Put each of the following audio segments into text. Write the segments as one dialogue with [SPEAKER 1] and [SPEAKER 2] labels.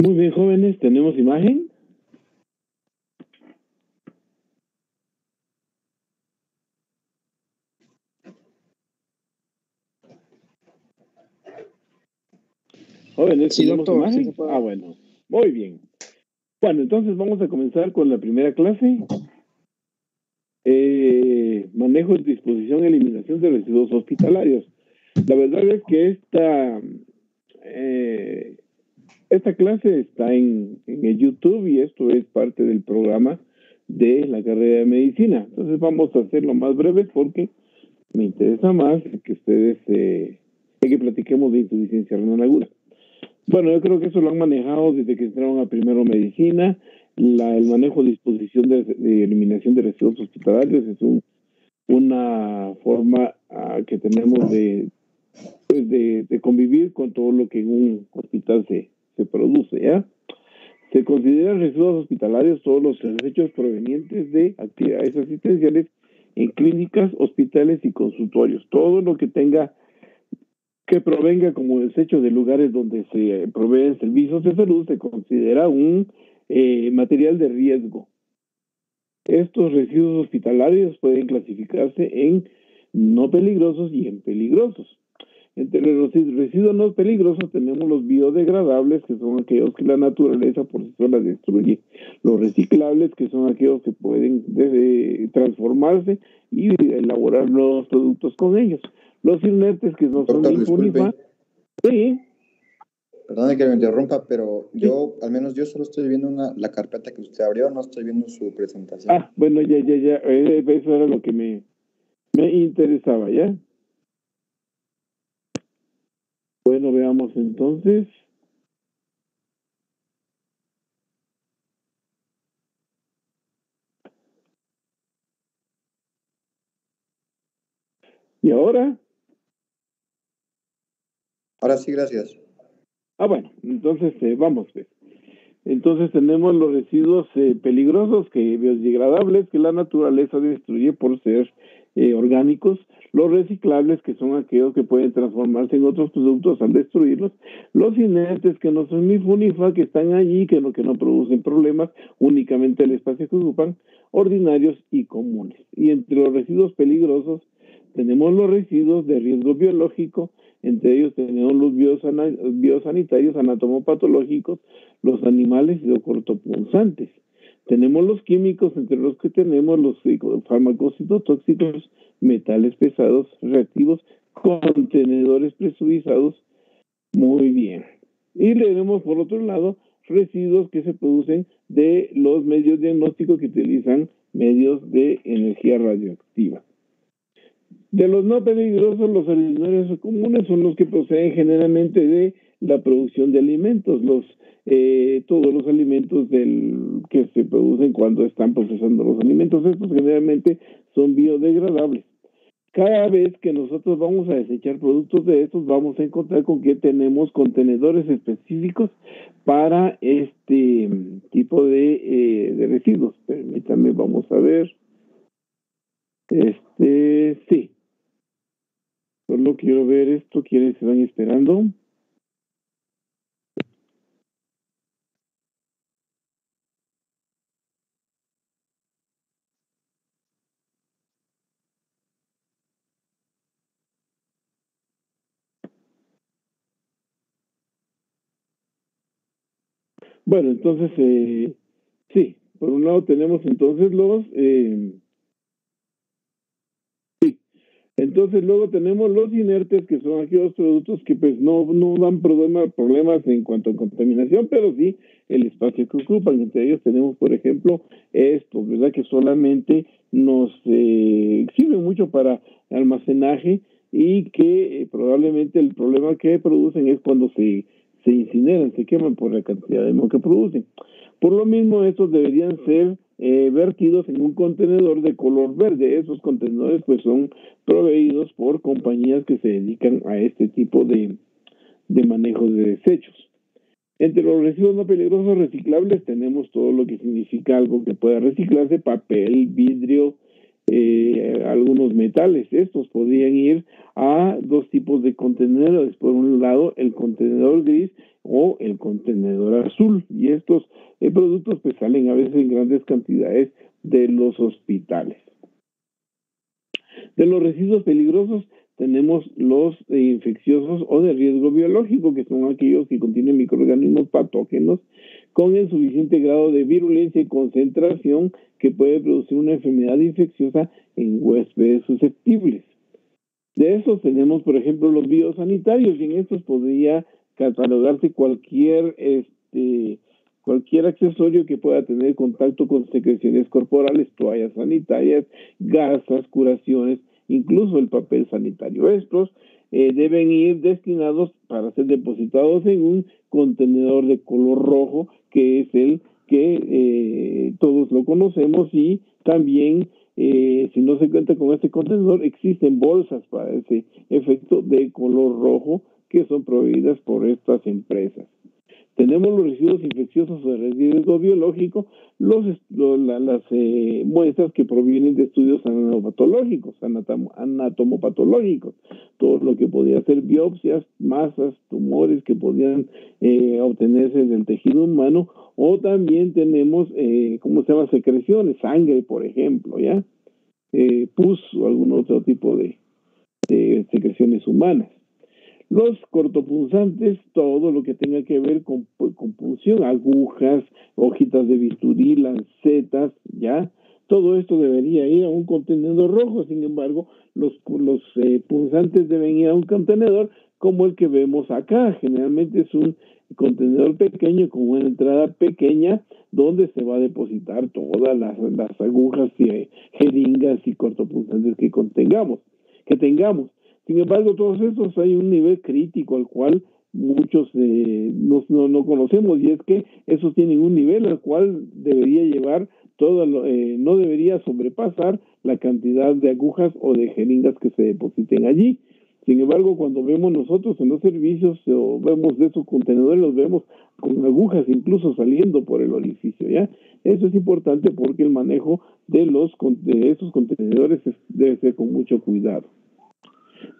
[SPEAKER 1] Muy bien, jóvenes, ¿tenemos imagen? Jóvenes,
[SPEAKER 2] sí,
[SPEAKER 1] ¿tenemos
[SPEAKER 2] doctor,
[SPEAKER 1] imagen?
[SPEAKER 2] sí,
[SPEAKER 1] Bueno, muy bien. Bueno, entonces vamos a comenzar con la primera clase. Manejo, disposición, eliminación de residuos hospitalarios. La verdad es que esta clase está en el YouTube y esto es parte del programa de la carrera de medicina. Entonces vamos a hacerlo más breve porque me interesa más que ustedes, que platiquemos de insuficiencia renal aguda. Bueno, yo creo que eso lo han manejado desde que entraron a primero medicina. El manejo, disposición de eliminación de residuos hospitalarios es una forma que tenemos de convivir con todo lo que en un hospital se produce, ¿ya? Se consideran residuos hospitalarios todos los desechos provenientes de actividades asistenciales en clínicas, hospitales y consultorios. Todo lo que provenga como desecho de lugares donde se proveen servicios de salud se considera un material de riesgo. Estos residuos hospitalarios pueden clasificarse en no peligrosos y en peligrosos. Entre los residuos no peligrosos tenemos los biodegradables, que son aquellos que la naturaleza por sí sola destruye. Los reciclables, que son aquellos que pueden transformarse y elaborar nuevos productos con ellos. Los inertes, que no son
[SPEAKER 3] disculpe.
[SPEAKER 1] Sí.
[SPEAKER 3] Perdone que me interrumpa, pero yo, al menos yo solo estoy viendo la carpeta que usted abrió, no estoy viendo su presentación.
[SPEAKER 1] Bueno, ya. Eso era lo que me interesaba, ¿ya? Bueno, veamos entonces. ¿Y ahora?
[SPEAKER 3] Ahora sí, gracias.
[SPEAKER 1] Bueno, entonces vamos pues. Entonces tenemos los residuos peligrosos, biodegradables, que la naturaleza destruye por ser orgánicos. Los reciclables, que son aquellos que pueden transformarse en otros productos al destruirlos. Los inertes, que no son ni funifa, que están allí, que no producen problemas, únicamente el espacio que ocupan, ordinarios y comunes. Y entre los residuos peligrosos tenemos los residuos de riesgo biológico. Entre ellos tenemos los biosanitarios, anatomopatológicos, los animales y los cortopunzantes. Tenemos los químicos, entre los que tenemos los fármacos citotóxicos, metales pesados, reactivos, contenedores presurizados. Muy bien. Y tenemos, por otro lado, residuos que se producen de los medios diagnósticos que utilizan medios de energía radioactiva. De los no peligrosos, los ordinarios comunes son los que proceden generalmente de la producción de alimentos, todos los alimentos que se producen cuando están procesando los alimentos. Estos generalmente son biodegradables. Cada vez que nosotros vamos a desechar productos de estos, vamos a encontrar con que tenemos contenedores específicos para este tipo de residuos. Permítanme, vamos a ver. Sí. Solo quiero ver esto. ¿Quiénes se van esperando? Bueno, entonces, sí, por un lado tenemos entonces entonces luego tenemos los inertes, que son aquellos productos que pues no dan problemas en cuanto a contaminación, pero sí el espacio que ocupan. Entre ellos tenemos, por ejemplo, estos, ¿verdad? Que solamente nos sirven mucho para almacenaje y que probablemente el problema que producen es cuando se incineran, se queman por la cantidad de humo que producen. Por lo mismo, estos deberían ser vertidos en un contenedor de color verde. Esos contenedores pues son proveídos por compañías que se dedican a este tipo de manejo de desechos. Entre los residuos no peligrosos reciclables tenemos todo lo que significa algo que pueda reciclarse: papel, vidrio, algunos metales. Estos podrían ir a dos tipos de contenedores. Por un lado, el contenedor gris o el contenedor azul. Y estos productos pues salen a veces en grandes cantidades de los hospitales. De los residuos peligrosos tenemos los infecciosos o de riesgo biológico, que son aquellos que contienen microorganismos patógenos con el suficiente grado de virulencia y concentración que puede producir una enfermedad infecciosa en huéspedes susceptibles. De esos tenemos, por ejemplo, los biosanitarios, y en estos podría catalogarse cualquier accesorio que pueda tener contacto con secreciones corporales, toallas sanitarias, gasas, curaciones, incluso el papel sanitario. Estos deben ir destinados para ser depositados en un contenedor de color rojo, que es el que todos lo conocemos, y también si no se cuenta con este contenedor, existen bolsas para ese efecto de color rojo que son proveídas por estas empresas. Tenemos los residuos infecciosos de riesgo biológico, las muestras que provienen de estudios anatomopatológicos, todo lo que podría ser biopsias, masas, tumores que podrían obtenerse del tejido humano, o también tenemos, secreciones, sangre, por ejemplo, ¿ya? Pus o algún otro tipo de secreciones humanas. Los cortopunzantes, todo lo que tenga que ver con punción, agujas, hojitas de bisturí, lancetas, ¿ya? Todo esto debería ir a un contenedor rojo. Sin embargo, los punzantes deben ir a un contenedor como el que vemos acá. Generalmente es un contenedor pequeño con una entrada pequeña donde se va a depositar todas las agujas y jeringas y cortopunzantes que tengamos. Sin embargo, todos estos hay un nivel crítico al cual muchos no conocemos, y es que esos tienen un nivel al cual debería llevar no debería sobrepasar la cantidad de agujas o de jeringas que se depositen allí. Sin embargo, cuando vemos nosotros en los servicios o vemos de esos contenedores, los vemos con agujas incluso saliendo por el orificio, ¿ya? Eso es importante porque el manejo de esos contenedores debe ser con mucho cuidado.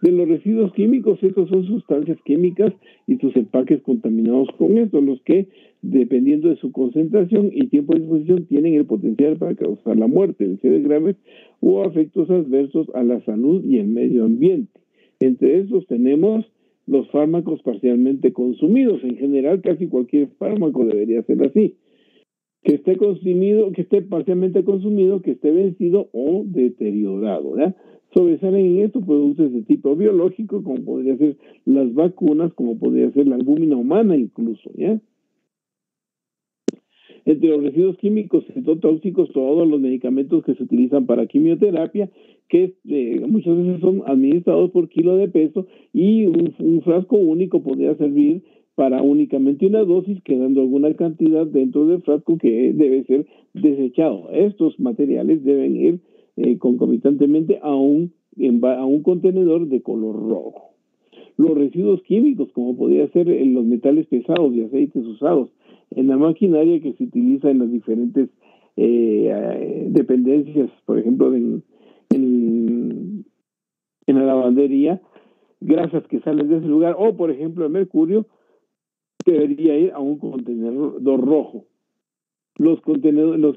[SPEAKER 1] De los residuos químicos, estos son sustancias químicas y sus empaques contaminados con esto, los que, dependiendo de su concentración y tiempo de exposición, tienen el potencial para causar la muerte, lesiones graves o efectos adversos a la salud y el medio ambiente. Entre estos tenemos los fármacos parcialmente consumidos. En general, casi cualquier fármaco debería ser así: que esté parcialmente consumido, que esté vencido o deteriorado, ¿verdad? Sobresalen en esto productos de tipo biológico, como podría ser las vacunas, como podría ser la albúmina humana incluso, ¿ya? Entre los residuos químicos citotóxicos, todos los medicamentos que se utilizan para quimioterapia, que muchas veces son administrados por kilo de peso, y un frasco único podría servir para únicamente una dosis, quedando alguna cantidad dentro del frasco que debe ser desechado. Estos materiales deben ir concomitantemente a un contenedor de color rojo. Los residuos químicos, como podría ser los metales pesados y aceites usados en la maquinaria que se utiliza en las diferentes dependencias, por ejemplo, en la lavandería, grasas que salen de ese lugar, o por ejemplo el mercurio, debería ir a un contenedor rojo. Los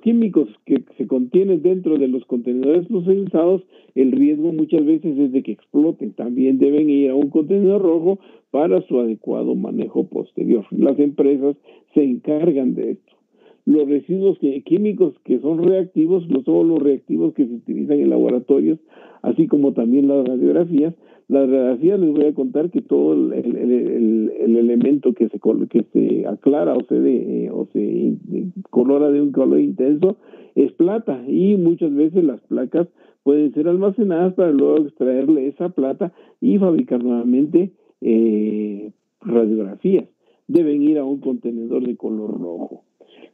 [SPEAKER 1] químicos que se contienen dentro de los contenedores procesados, el riesgo muchas veces es de que exploten. También deben ir a un contenedor rojo para su adecuado manejo posterior. Las empresas se encargan de esto. Los residuos químicos que son reactivos, todos los reactivos que se utilizan en laboratorios, así como también las radiografías. Las radiografías, les voy a contar que todo el elemento que se aclara o se colora de un color intenso es plata, y muchas veces las placas pueden ser almacenadas para luego extraerle esa plata y fabricar nuevamente radiografías. Deben ir a un contenedor de color rojo.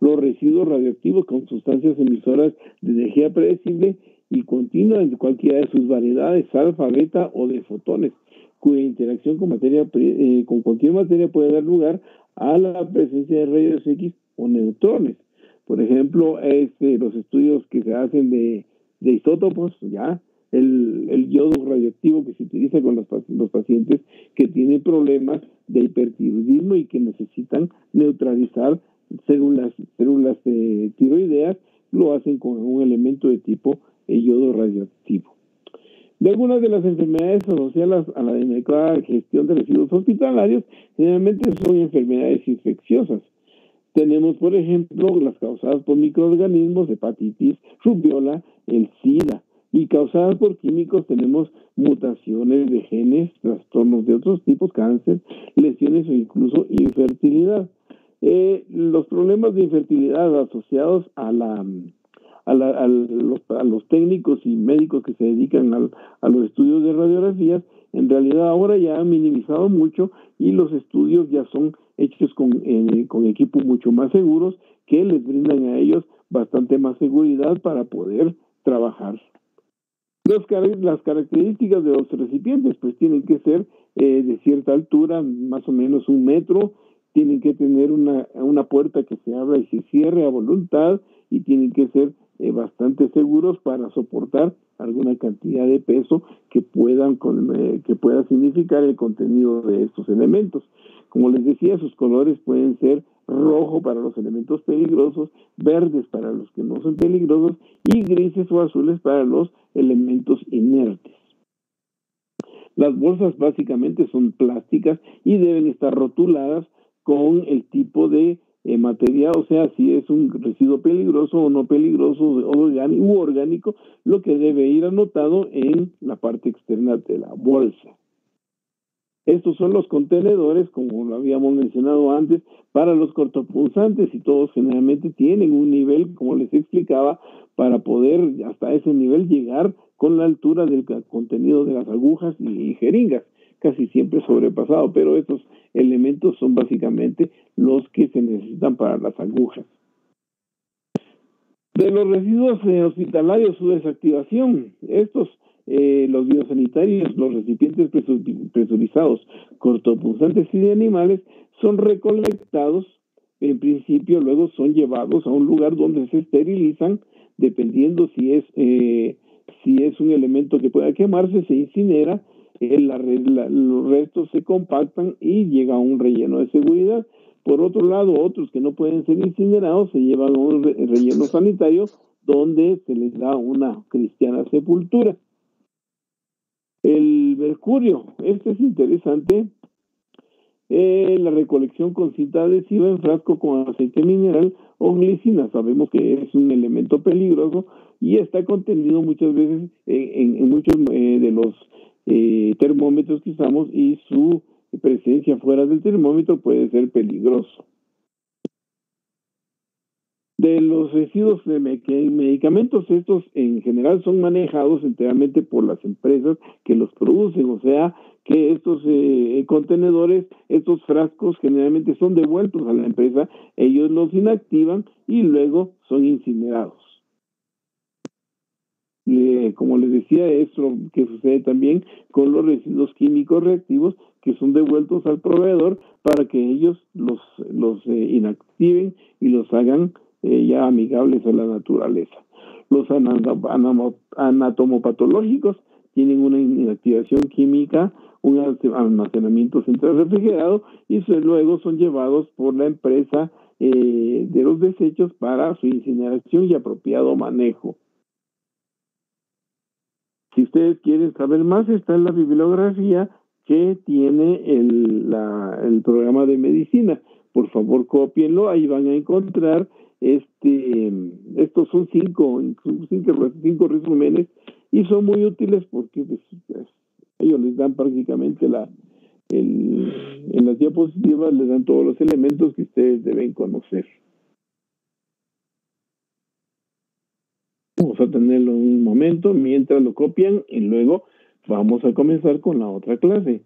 [SPEAKER 1] Los residuos radioactivos con sustancias emisoras de energía predecible y continua en cualquiera de sus variedades, alfa, beta o de fotones, cuya interacción con cualquier materia puede dar lugar a la presencia de rayos X o neutrones. Por ejemplo, los estudios que se hacen de isótopos, ya, el yodo radioactivo que se utiliza con los pacientes que tienen problemas de hipertiroidismo y que necesitan neutralizar células tiroideas, lo hacen con un elemento de tipo yodo radioactivo. De algunas de las enfermedades asociadas a la inadecuada gestión de residuos hospitalarios, generalmente son enfermedades infecciosas. Tenemos, por ejemplo, las causadas por microorganismos, hepatitis, rubiola, el SIDA, y causadas por químicos tenemos mutaciones de genes, trastornos de otros tipos, cáncer, lesiones o incluso infertilidad. Los problemas de infertilidad asociados a los técnicos y médicos que se dedican a los estudios de radiografías, en realidad ahora ya han minimizado mucho y los estudios ya son hechos con equipos mucho más seguros que les brindan a ellos bastante más seguridad para poder trabajar. Las características de los recipientes pues tienen que ser de cierta altura, más o menos 1 metro, tienen que tener una puerta que se abra y se cierre a voluntad y tienen que ser bastante seguros para soportar alguna cantidad de peso que pueda significar el contenido de estos elementos. Como les decía, sus colores pueden ser rojo para los elementos peligrosos, verdes para los que no son peligrosos y grises o azules para los elementos inertes. Las bolsas básicamente son plásticas y deben estar rotuladas con el tipo de material, o sea, si es un residuo peligroso o no peligroso, orgánico, lo que debe ir anotado en la parte externa de la bolsa. Estos son los contenedores, como lo habíamos mencionado antes, para los cortopunzantes y todos generalmente tienen un nivel, como les explicaba, para poder hasta ese nivel llegar con la altura del contenido de las agujas y jeringas, casi siempre sobrepasado, pero estos elementos son básicamente los que se necesitan para las agujas. De los residuos hospitalarios, su desactivación, los biosanitarios, los recipientes presurizados, cortopunzantes y de animales, son recolectados, en principio luego son llevados a un lugar donde se esterilizan, dependiendo si es un elemento que pueda quemarse, se incinera, los restos se compactan y llega a un relleno de seguridad. Por otro lado, otros que no pueden ser incinerados se llevan a un relleno sanitario donde se les da una cristiana sepultura. El mercurio, este es interesante. La recolección con cinta adhesiva en frasco con aceite mineral o glicina. Sabemos que es un elemento peligroso y está contenido muchas veces en muchos de los termómetros que usamos y su presencia fuera del termómetro puede ser peligroso. De los residuos de medicamentos, estos en general son manejados enteramente por las empresas que los producen, o sea que estos contenedores, estos frascos generalmente son devueltos a la empresa, ellos los inactivan y luego son incinerados. Como les decía, es lo que sucede también con los residuos químicos reactivos que son devueltos al proveedor para que ellos los inactiven y los hagan ya amigables a la naturaleza. Los anatomopatológicos tienen una inactivación química, un almacenamiento central refrigerado y luego son llevados por la empresa de los desechos para su incineración y apropiado manejo. Si ustedes quieren saber más, está en la bibliografía que tiene el programa de medicina. Por favor, cópienlo, ahí van a encontrar estos son cinco resúmenes y son muy útiles porque pues, ellos les dan prácticamente en las diapositivas les dan todos los elementos que ustedes deben conocer. Vamos a tenerlo un momento mientras lo copian y luego vamos a comenzar con la otra clase.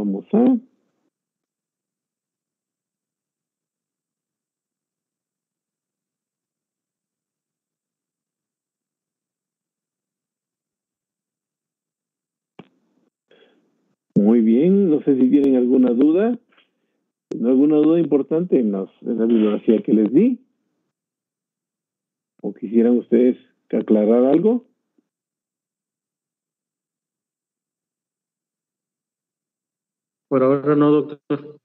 [SPEAKER 1] vamos a... Muy bien, no sé si tienen alguna duda importante en la bibliografía que les di, o quisieran ustedes aclarar algo.
[SPEAKER 2] Por ahora no, doctor.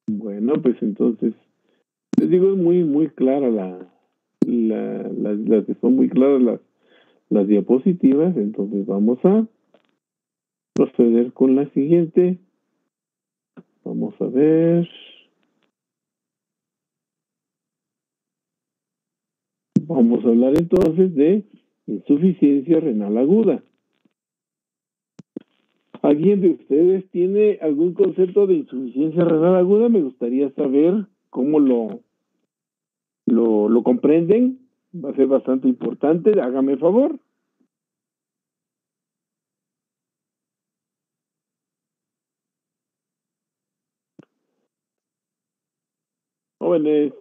[SPEAKER 1] Bueno, pues entonces, les digo, es muy clara son muy claras las diapositivas, entonces vamos a proceder con la siguiente. Vamos a ver. Vamos a hablar entonces de insuficiencia renal aguda. ¿Alguien de ustedes tiene algún concepto de insuficiencia renal aguda? Me gustaría saber cómo lo comprenden. Va a ser bastante importante. Hágame el favor. Jóvenes.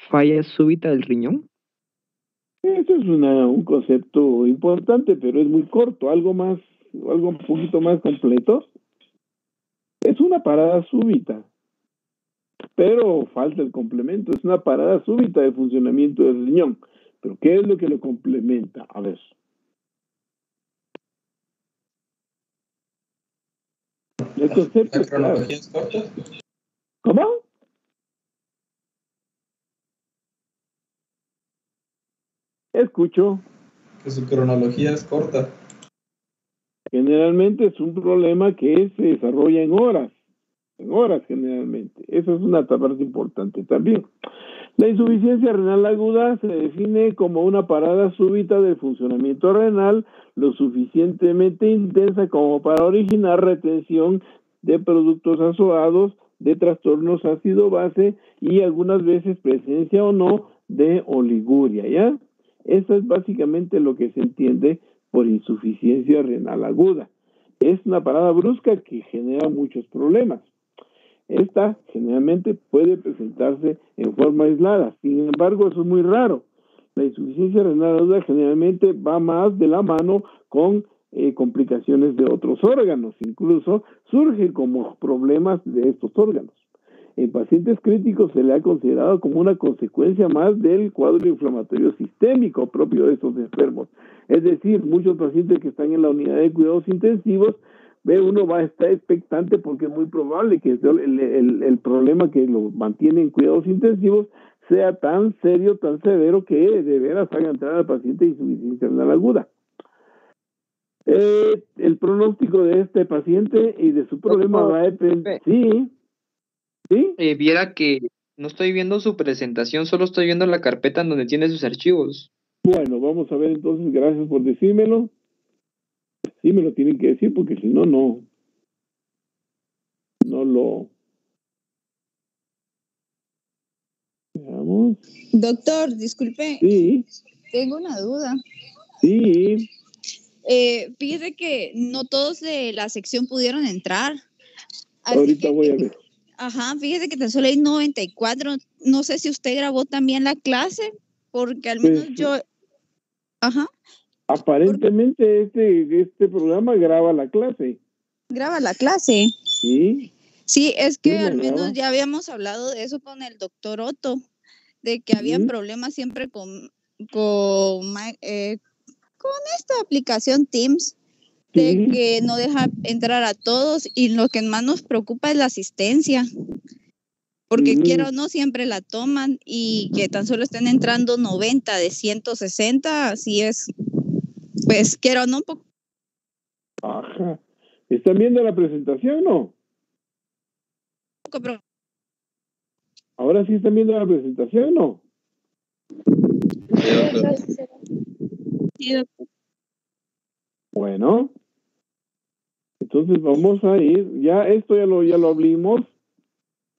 [SPEAKER 4] ¿Falla súbita del riñón?
[SPEAKER 1] Eso es un concepto importante, pero es muy corto. Algo un poquito más completo. Es una parada súbita. Pero falta el complemento. Es una parada súbita de funcionamiento del riñón. ¿Pero qué es lo que lo complementa? A ver. El concepto
[SPEAKER 5] ¿La cronología es corta?
[SPEAKER 1] ¿Cómo? Escucho.
[SPEAKER 5] Que su cronología es corta.
[SPEAKER 1] Generalmente es un problema que se desarrolla en horas generalmente. Eso es una parte importante también. La insuficiencia renal aguda se define como una parada súbita del funcionamiento renal lo suficientemente intensa como para originar retención de productos azoados, de trastornos ácido-base y algunas veces presencia o no de oliguria, ¿ya? Eso es básicamente lo que se entiende por insuficiencia renal aguda. Es una parada brusca que genera muchos problemas. Esta generalmente puede presentarse en forma aislada, sin embargo eso es muy raro. La insuficiencia renal aguda generalmente va más de la mano con complicaciones de otros órganos, incluso surge como problemas de estos órganos. En pacientes críticos se le ha considerado como una consecuencia más del cuadro inflamatorio sistémico propio de estos enfermos. Es decir, muchos pacientes que están en la unidad de cuidados intensivos, uno va a estar expectante porque es muy probable que el problema que lo mantiene en cuidados intensivos sea tan serio, tan severo, que de veras haga entrar al paciente insuficiencia renal aguda. El pronóstico de este paciente y de su problema va a depender. Sí.
[SPEAKER 4] Viera que no estoy viendo su presentación, solo estoy viendo la carpeta en donde tiene sus archivos.
[SPEAKER 1] Bueno, vamos a ver entonces, gracias por decírmelo. Sí, me lo tienen que decir porque si no, no lo... Veamos.
[SPEAKER 6] Doctor, disculpe.
[SPEAKER 1] Sí.
[SPEAKER 6] Tengo una duda.
[SPEAKER 1] Sí.
[SPEAKER 6] Fíjese que no todos de la sección pudieron entrar.
[SPEAKER 1] Ahorita voy a ver.
[SPEAKER 6] Ajá, fíjese que tan solo hay 94. No sé si usted grabó también la clase, porque al menos yo... Ajá.
[SPEAKER 1] Aparentemente este programa graba la clase.
[SPEAKER 6] ¿Graba la clase?
[SPEAKER 1] Sí.
[SPEAKER 6] Sí, es que al menos ya habíamos hablado de eso con el doctor Otto, de que habían problemas siempre con esta aplicación Teams, de que no deja entrar a todos, y lo que más nos preocupa es la asistencia, porque quiero o no siempre la toman, y que tan solo estén entrando 90 de 160, así es, pues quiero o no un poco.
[SPEAKER 1] Ajá. ¿Están viendo la presentación o no? Ahora sí están viendo la presentación o no. Bueno, entonces vamos a ir, ya esto ya lo abrimos.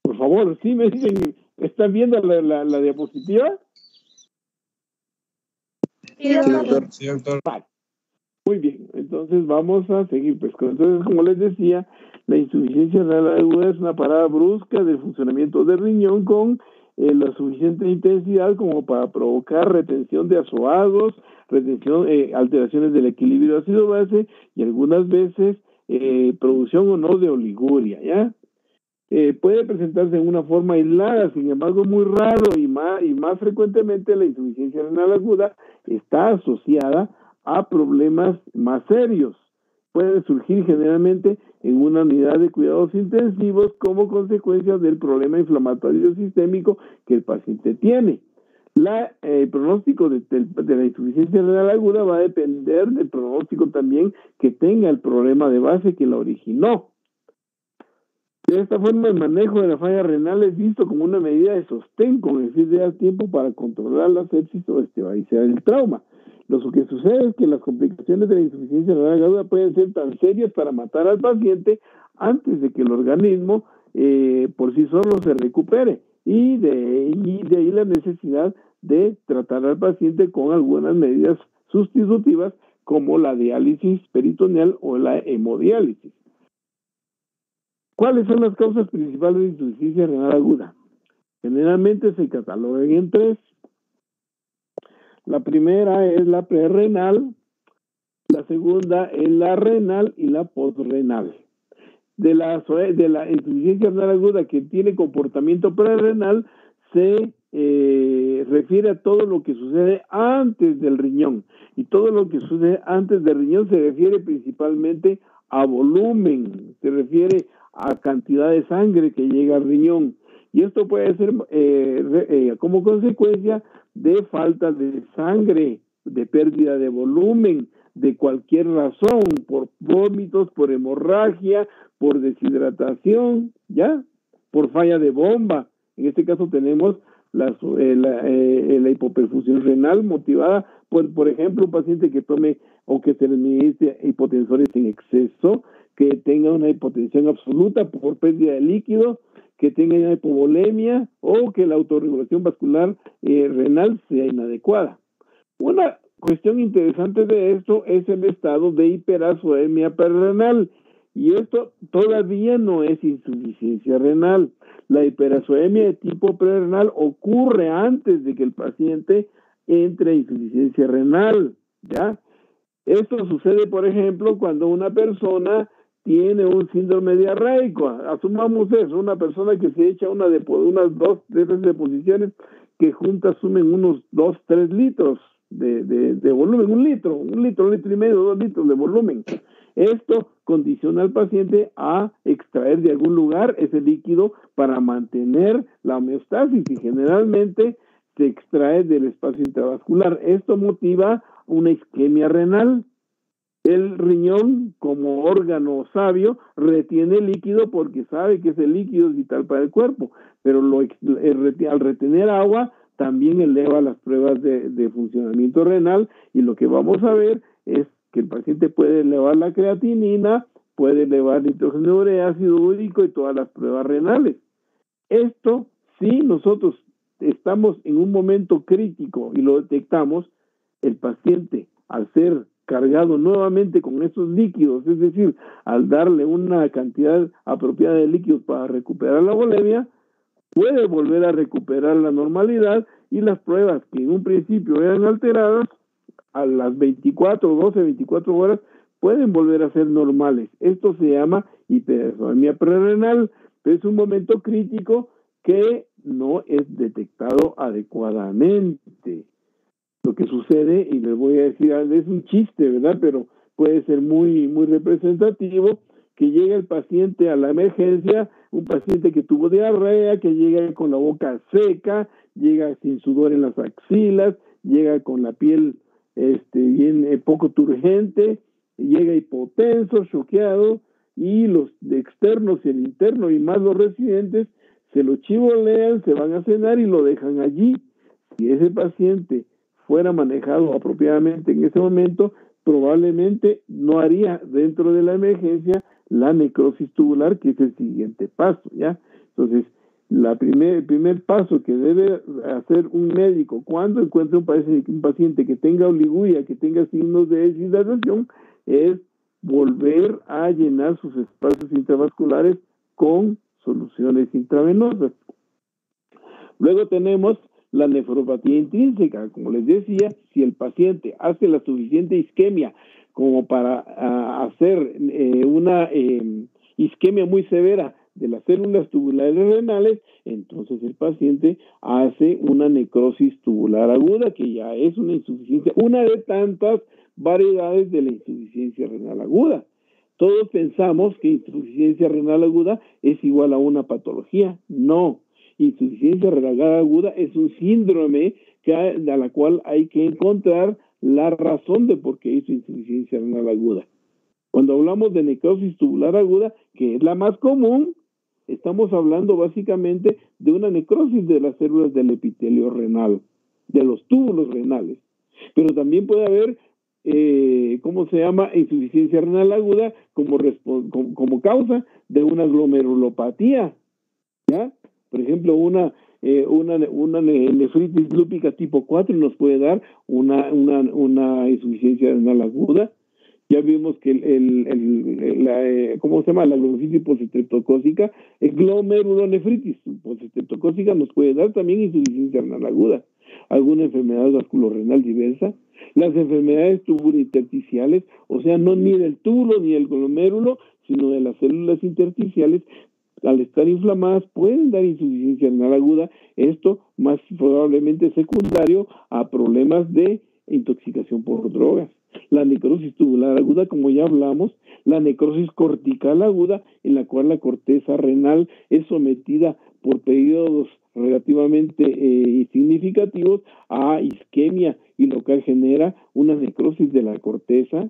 [SPEAKER 1] Por favor, sí me dicen, ¿están viendo la diapositiva?
[SPEAKER 3] Sí, doctor.
[SPEAKER 5] Sí, doctor.
[SPEAKER 1] Vale. Muy bien, entonces vamos a seguir. Pues entonces, como les decía, la insuficiencia renal aguda es una parada brusca del funcionamiento del riñón con la suficiente intensidad como para provocar retención de azoados, alteraciones del equilibrio ácido-base y algunas veces producción o no de oliguria, ¿ya? Puede presentarse en una forma aislada, sin embargo muy raro y más frecuentemente la insuficiencia renal aguda está asociada a problemas más serios. Puede surgir generalmente en una unidad de cuidados intensivos como consecuencia del problema inflamatorio sistémico que el paciente tiene. El pronóstico de la insuficiencia renal aguda va a depender del pronóstico también que tenga el problema de base que la originó. De esta forma, el manejo de la falla renal es visto como una medida de sostén con el fin de dar tiempo para controlar la sepsis o estabilizar el trauma. Lo que sucede es que las complicaciones de la insuficiencia renal aguda pueden ser tan serias para matar al paciente antes de que el organismo por sí solo se recupere. Y de ahí la necesidad de tratar al paciente con algunas medidas sustitutivas como la diálisis peritoneal o la hemodiálisis. ¿Cuáles son las causas principales de insuficiencia renal aguda? Generalmente se catalogan en tres. La primera es la prerrenal, la segunda es la renal y la postrenal. De la insuficiencia renal aguda que tiene comportamiento prerrenal se refiere a todo lo que sucede antes del riñón. Y todo lo que sucede antes del riñón se refiere principalmente a volumen, se refiere a cantidad de sangre que llega al riñón. Y esto puede ser como consecuencia de falta de sangre, de pérdida de volumen, de cualquier razón, por vómitos, por hemorragia, por deshidratación, ¿ya? Por falla de bomba. En este caso tenemos la hipoperfusión renal motivada por ejemplo, un paciente que tome o que se le administre hipotensores en exceso, que tenga una hipotensión absoluta por pérdida de líquido, que tenga una hipovolemia o que la autorregulación vascular renal sea inadecuada. Una cuestión interesante de esto es el estado de hiperazoemia perrenal, y esto todavía no es insuficiencia renal. La hiperazoemia de tipo prerrenal ocurre antes de que el paciente entre en insuficiencia renal, ¿ya? Esto sucede, por ejemplo, cuando una persona tiene un síndrome diarreico. Asumamos eso, una persona que se echa unas 2, 3 deposiciones que juntas sumen unos 2, 3 litros de volumen, un litro y medio, 2 litros de volumen. Esto condiciona al paciente a extraer de algún lugar ese líquido para mantener la homeostasis y generalmente se extrae del espacio intravascular. Esto motiva una isquemia renal. El riñón, como órgano sabio, retiene líquido porque sabe que ese líquido es vital para el cuerpo, pero al retener agua también eleva las pruebas de funcionamiento renal, y lo que vamos a ver es que el paciente puede elevar la creatinina, puede elevar nitrógeno de urea, ácido úrico y todas las pruebas renales. Esto, si nosotros estamos en un momento crítico y lo detectamos, el paciente, al ser cargado nuevamente con esos líquidos, es decir, al darle una cantidad apropiada de líquidos para recuperar la volemia, puede volver a recuperar la normalidad, y las pruebas que en un principio eran alteradas, a las 24 horas, pueden volver a ser normales. Esto se llama hiperazoemia prerrenal, pero es un momento crítico que no es detectado adecuadamente. Lo que sucede, y les voy a decir, es un chiste, ¿verdad? Pero puede ser muy, muy representativo, que llega el paciente a la emergencia, un paciente que tuvo diarrea, que llega con la boca seca, llega sin sudor en las axilas, llega con la piel bien poco turgente, llega hipotenso, choqueado, y los externos y el interno y más los residentes se lo chivolean, se van a cenar y lo dejan allí. Si ese paciente fuera manejado apropiadamente en ese momento, probablemente no haría dentro de la emergencia la necrosis tubular, que es el siguiente paso, ¿ya? Entonces, el primer paso que debe hacer un médico cuando encuentra un paciente que tenga oliguria, que tenga signos de deshidratación, es volver a llenar sus espacios intravasculares con soluciones intravenosas. Luego tenemos la nefropatía intrínseca. Como les decía, si el paciente hace la suficiente isquemia como para hacer una isquemia muy severa de las células tubulares renales, entonces el paciente hace una necrosis tubular aguda, que ya es una insuficiencia, una de tantas variedades de la insuficiencia renal aguda. Todos pensamos que insuficiencia renal aguda es igual a una patología. No. Insuficiencia renal aguda es un síndrome a la cual hay que encontrar la razón de por qué es insuficiencia renal aguda. Cuando hablamos de necrosis tubular aguda, que es la más común, estamos hablando básicamente de una necrosis de las células del epitelio renal, de los túbulos renales. Pero también puede haber, insuficiencia renal aguda como causa de una glomerulopatía, ¿ya? Por ejemplo, una nefritis lúpica tipo 4 nos puede dar una insuficiencia renal aguda. Ya vimos que la glomerulitis postestreptocócica, glomerulonefritis postestreptocócica nos puede dar también insuficiencia renal aguda. Alguna enfermedad vasculorenal diversa, las enfermedades tubulointersticiales, o sea, no ni del túbulo ni del glomérulo, sino de las células intersticiales, al estar inflamadas pueden dar insuficiencia renal aguda, esto más probablemente secundario a problemas de intoxicación por drogas. La necrosis tubular aguda, como ya hablamos, la necrosis cortical aguda, en la cual la corteza renal es sometida por periodos relativamente significativos a isquemia, y lo que genera una necrosis de la corteza.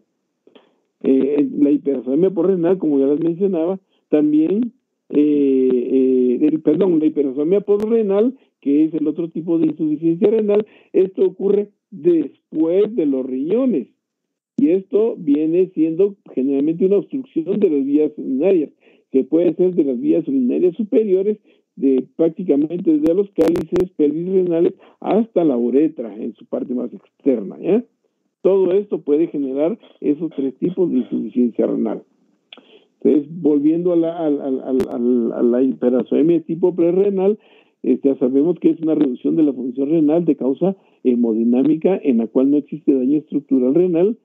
[SPEAKER 1] La hiperosmia postrenal, como ya les mencionaba, también la hiperosmia postrenal, que es el otro tipo de insuficiencia renal, esto ocurre después de los riñones. Y esto viene siendo generalmente una obstrucción de las vías urinarias, que puede ser de las vías urinarias superiores, de prácticamente desde los cálices, pelvis renales, hasta la uretra, en su parte más externa, ¿ya? Todo esto puede generar esos tres tipos de insuficiencia renal. Entonces, volviendo a la hiperosmia tipo prerrenal, ya sabemos que es una reducción de la función renal de causa hemodinámica, en la cual no existe daño estructural renal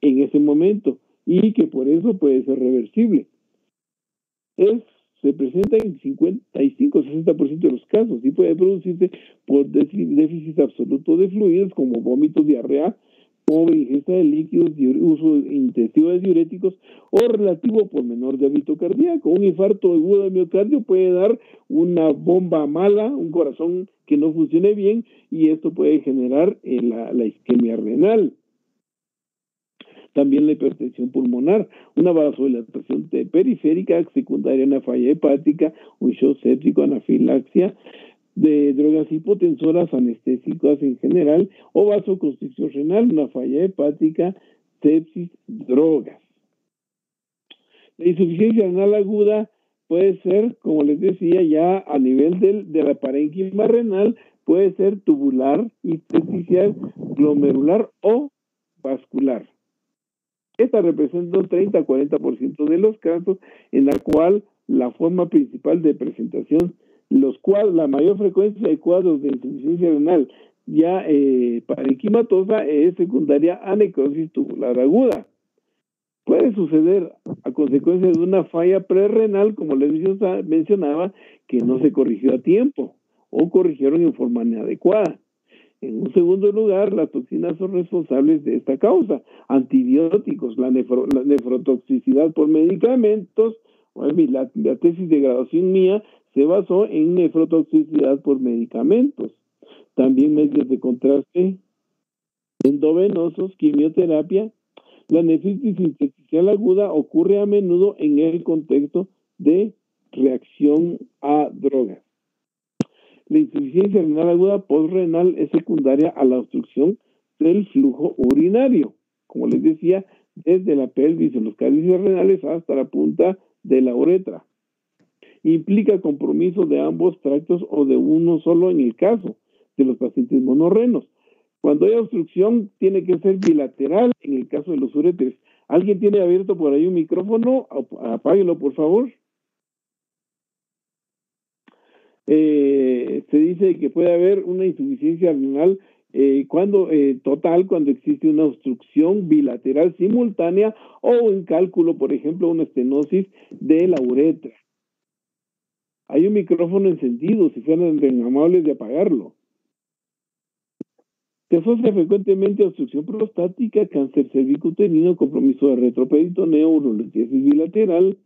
[SPEAKER 1] en ese momento, y que por eso puede ser reversible. Se presenta en 55-60% de los casos y puede producirse por déficit absoluto de fluidos, como vómitos, diarrea, pobre ingesta de líquidos, uso intensivo de diuréticos, o relativo por menor de hábito cardíaco. Un infarto agudo de miocardio puede dar una bomba mala, un corazón que no funcione bien, y esto puede generar la isquemia renal. También la hipertensión pulmonar, una vasodilatación periférica secundaria a una falla hepática, un shock séptico, anafilaxia, de drogas hipotensoras, anestésicas en general, o vasoconstricción renal, una falla hepática, sepsis, drogas. La insuficiencia renal aguda puede ser, como les decía, ya a nivel de la parénquima renal, puede ser tubular, intersticial, glomerular o vascular. Esta representa un 30-40% de los casos, en la cual la forma principal de presentación, la mayor frecuencia de cuadros de insuficiencia renal ya parenquimatosa es secundaria a necrosis tubular aguda. Puede suceder a consecuencia de una falla prerrenal, como les mencionaba, que no se corrigió a tiempo o corrigieron en forma inadecuada. En un segundo lugar, las toxinas son responsables de esta causa. Antibióticos, la nefrotoxicidad por medicamentos. La tesis de graduación mía se basó en nefrotoxicidad por medicamentos. También medios de contraste endovenosos, quimioterapia. La nefritis intersticial aguda ocurre a menudo en el contexto de reacción a drogas. La insuficiencia renal aguda postrenal es secundaria a la obstrucción del flujo urinario, como les decía, desde la pelvis en los cálices renales hasta la punta de la uretra. implica compromiso de ambos tractos o de uno solo en el caso de los pacientes monorrenos. Cuando hay obstrucción, tiene que ser bilateral en el caso de los uréteres. ¿Alguien tiene abierto por ahí un micrófono? Apáguelo, por favor. Se dice que puede haber una insuficiencia renal total cuando existe una obstrucción bilateral simultánea o en cálculo, por ejemplo, una estenosis de la uretra. Hay un micrófono encendido, si fueran tan amables de apagarlo. Se asocia frecuentemente a obstrucción prostática, cáncer cervicuterino, compromiso de retroperitoneo, urolitiasis bilateral,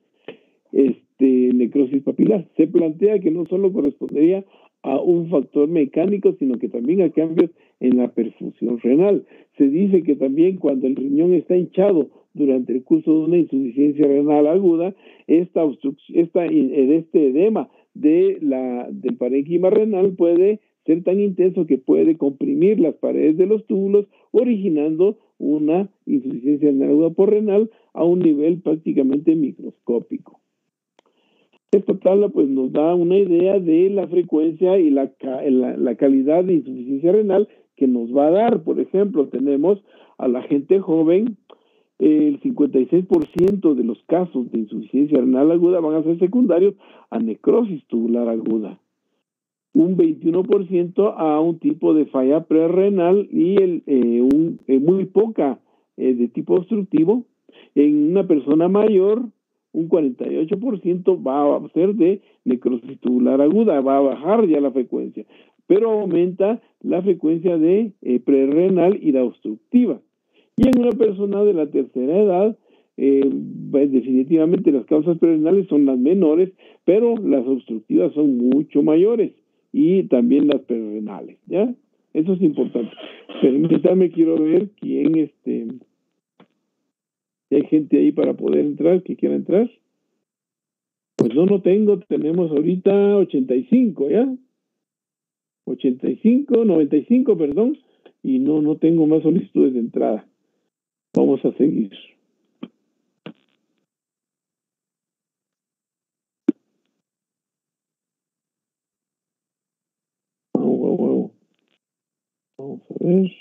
[SPEAKER 1] necrosis papilar. Se plantea que no solo correspondería a un factor mecánico, sino que también a cambios en la perfusión renal. Se dice que también cuando el riñón está hinchado durante el curso de una insuficiencia renal aguda, este edema del parénquima renal puede ser tan intenso que puede comprimir las paredes de los túbulos, originando una insuficiencia renal por renal a un nivel prácticamente microscópico. Esta tabla pues nos da una idea de la frecuencia y la calidad de insuficiencia renal que nos va a dar. Por ejemplo, tenemos a la gente joven, el 56% de los casos de insuficiencia renal aguda van a ser secundarios a necrosis tubular aguda. Un 21% a un tipo de falla prerrenal y muy poca de tipo obstructivo. En una persona mayor, un 48% va a ser de necrosis tubular aguda, va a bajar ya la frecuencia, pero aumenta la frecuencia de prerrenal y la obstructiva. Y en una persona de la tercera edad, pues definitivamente las causas prerrenales son las menores, pero las obstructivas son mucho mayores, y también las prerrenales, ¿ya? Eso es importante. Permítame, quiero ver quién, si hay gente ahí para poder entrar, que quiera entrar. Pues no tengo, tenemos ahorita 85, ¿ya? 95, perdón, y no tengo más solicitudes de entrada. Vamos a seguir. Vamos a ver.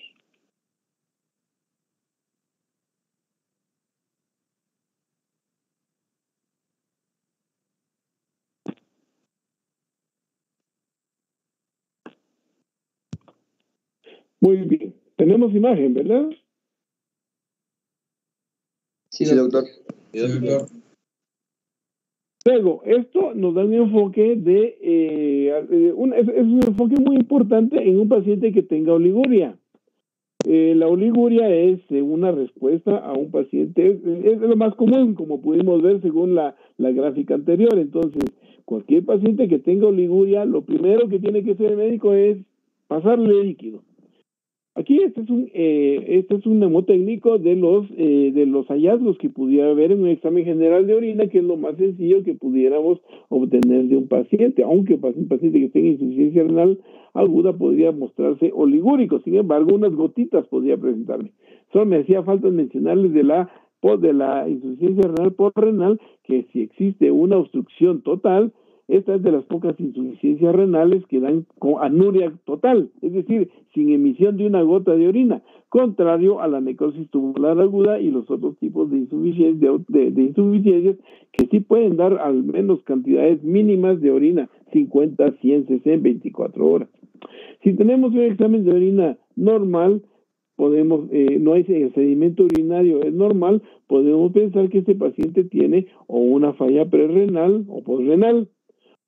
[SPEAKER 1] Muy bien. Tenemos imagen, ¿verdad?
[SPEAKER 3] Sí, doctor.
[SPEAKER 5] Sí, doctor.
[SPEAKER 1] Luego, esto nos da un enfoque es un enfoque muy importante en un paciente que tenga oliguria. La oliguria es una respuesta a un paciente, es lo más común, como pudimos ver según la gráfica anterior. Entonces, cualquier paciente que tenga oliguria, lo primero que tiene que hacer el médico es pasarle líquido. Aquí este es un mnemotécnico de los hallazgos que pudiera haber en un examen general de orina, que es lo más sencillo que pudiéramos obtener de un paciente, aunque un paciente que tenga insuficiencia renal aguda podría mostrarse oligúrico. Sin embargo, unas gotitas podría presentarme. Solo me hacía falta mencionarles de la insuficiencia renal porrenal, que si existe una obstrucción total, esta es de las pocas insuficiencias renales que dan con anuria total, es decir, sin emisión de una gota de orina, contrario a la necrosis tubular aguda y los otros tipos de insuficiencias que sí pueden dar al menos cantidades mínimas de orina, 50, 100 cc en 24 horas. Si tenemos un examen de orina normal, no hay el sedimento urinario es normal, podemos pensar que este paciente tiene o una falla prerrenal o posrenal,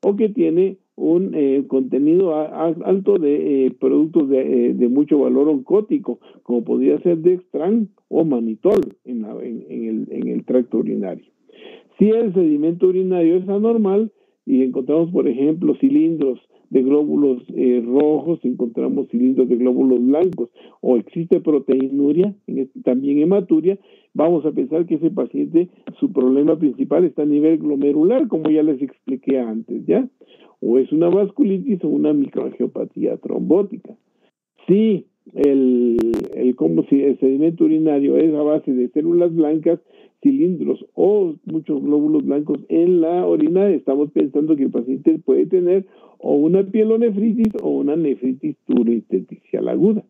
[SPEAKER 1] o que tiene un contenido alto de productos de mucho valor oncótico, como podría ser dextran o manitol en el tracto urinario. Si el sedimento urinario es anormal y encontramos, por ejemplo, cilindros de glóbulos rojos, encontramos cilindros de glóbulos blancos, o existe proteinuria, también hematuria, vamos a pensar que ese paciente, su problema principal está a nivel glomerular, como ya les expliqué antes, ¿ya? O es una vasculitis o una microangiopatía trombótica. Si el sedimento urinario es a base de células blancas, cilindros o muchos glóbulos blancos en la orina, estamos pensando que el paciente puede tener o una pielonefritis o una nefritis turointersticial aguda.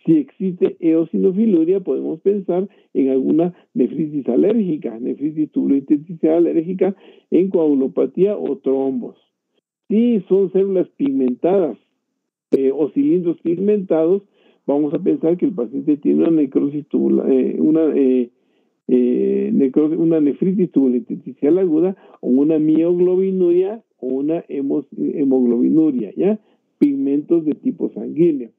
[SPEAKER 1] Si existe eosinofiluria, podemos pensar en alguna nefritis alérgica, nefritis turointersticial alérgica, en coagulopatía o trombos. Si son células pigmentadas o cilindros pigmentados, vamos a pensar que el paciente tiene una necrosis una nefritis turointersticial aguda o una mioglobinuria o una hemoglobinuria, ¿ya? Pigmentos de tipo sanguíneo.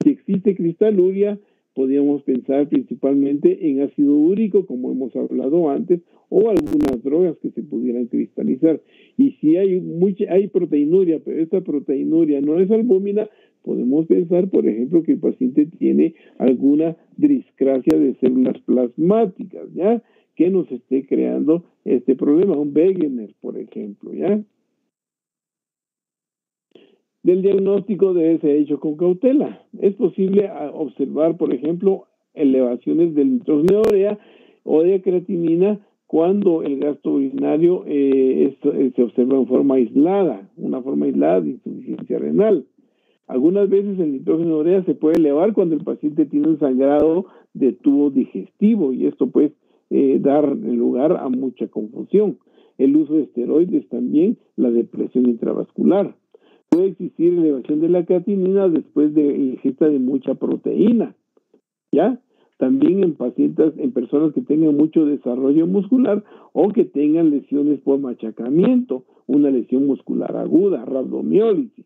[SPEAKER 1] Si existe cristaluria, podríamos pensar principalmente en ácido úrico, como hemos hablado antes, o algunas drogas que se pudieran cristalizar. Y si hay proteinuria, pero esta proteinuria no es albúmina, podemos pensar, por ejemplo, que el paciente tiene alguna discrasia de células plasmáticas, ¿ya? Que nos esté creando este problema, un Wegener, por ejemplo, ¿ya? Del diagnóstico debe ser hecho con cautela. Es posible observar, por ejemplo, elevaciones del nitrógeno de urea o de creatinina cuando el gasto urinario se observa en forma aislada, una forma aislada de insuficiencia renal. Algunas veces el nitrógeno de urea se puede elevar cuando el paciente tiene un sangrado de tubo digestivo y esto puede dar lugar a mucha confusión. El uso de esteroides también, la depresión intravascular. Puede existir elevación de la creatinina después de ingesta de mucha proteína, ¿ya? También en personas que tengan mucho desarrollo muscular o que tengan lesiones por machacamiento, una lesión muscular aguda, rhabdomiólisis.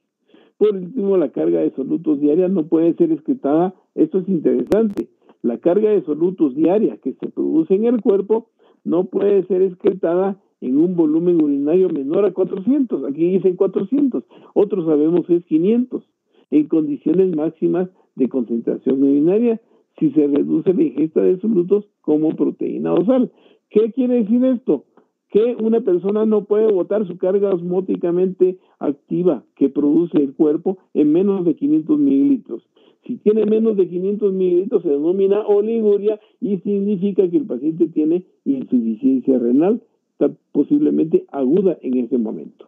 [SPEAKER 1] Por último, la carga de solutos diaria no puede ser excretada. Esto es interesante. La carga de solutos diaria que se produce en el cuerpo no puede ser excretada en un volumen urinario menor a 400. Aquí dicen 400. Otros sabemos es 500. En condiciones máximas de concentración urinaria, si se reduce la ingesta de solutos como proteína o sal. ¿Qué quiere decir esto? Que una persona no puede botar su carga osmóticamente activa que produce el cuerpo en menos de 500 mililitros. Si tiene menos de 500 mililitros se denomina oliguria y significa que el paciente tiene insuficiencia renal, está posiblemente aguda en ese momento.